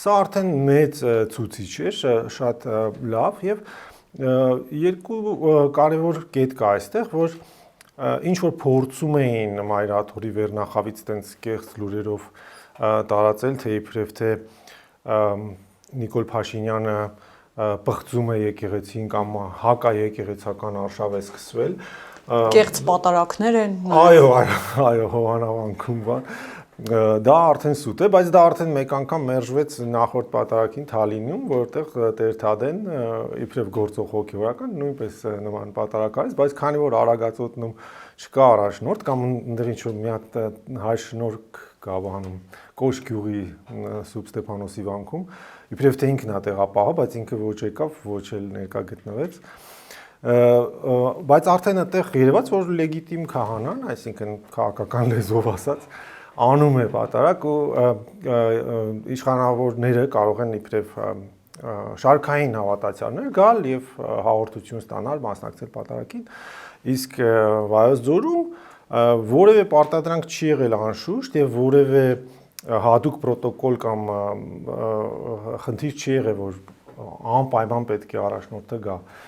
Սա արդեն մեծ ցուցիչ է, շատ լավ եւ երկու կարևոր կետ կա այստեղ, որ ինչ որ փորձում էին Մայրաթորի վերնախավից տենց կեղծ լուրերով տարածել, թե իբրև թե Նիկոլ Փաշինյանը պղծում է եկեղեցին կամ հակաեկեղեցական արշավ է սկսվել։ Կեղծ պատարակներ են։ Այո, հովանավորանքում բան։ Դա արդեն սուտ է, բայց դա արդեն մեկ անգամ մերժվեց նախորդ պատարակին Թալինում, որտեղ Տեր-Թադեն իբրև գործող հոգևորական նույնպես նման պատարակ արեց, բայց քանի որ Արագածոտնում չկա առաջնորդ կամ այնտեղ ինչ որ մի հատ հայ շնորհք կա բանում Կոշ գյուղի Սուրբ Ստեփանոսի վանքում, իբրև թե ինքն է տեղապահը, բայց ինքը ոչ եկավ, ոչ էլ ներկա գտնվեց։ Բայց արդեն այդտեղ երևաց, որ լեգիտիմ քահանան, այսինքն քաղաքական լեզվով ասած, անում է պատարակ ու իշխանավորները կարող են իբրև շարքային հավատացյալներ գալ եւ հաղորդություն ստանալ, մասնակցել պատարակին, իսկ Վայոց ձորում որևէ պարտադրանք չի եղել անշուշտ եւ որևէ հատուկ պրոտոկոլ կամ խնդիր չի եղել, որ անպայման պետք է առաջնորդը գա։